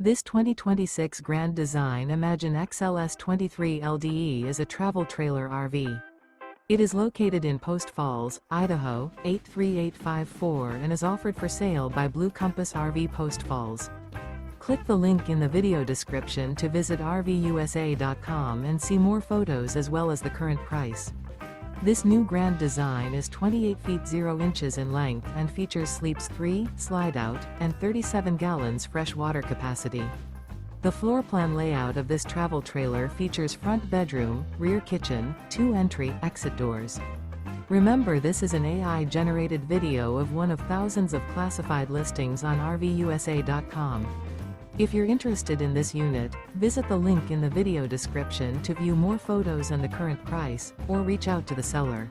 This 2026 Grand Design Imagine XLS 23 LDE is a travel trailer RV. It is located in Post Falls, Idaho, 83854 and is offered for sale by Blue Compass RV Post Falls. Click the link in the video description to visit RVUSA.com and see more photos as well as the current price. This new Grand Design is 28 feet 0 inches in length and features sleeps 3, Slideout, and 37 gallons fresh water capacity. The floor plan layout of this travel trailer features front bedroom, rear kitchen, 2 entry/exit doors. Remember, this is an AI-generated video of one of thousands of classified listings on RVUSA.com. If you're interested in this unit, visit the link in the video description to view more photos and the current price, or reach out to the seller.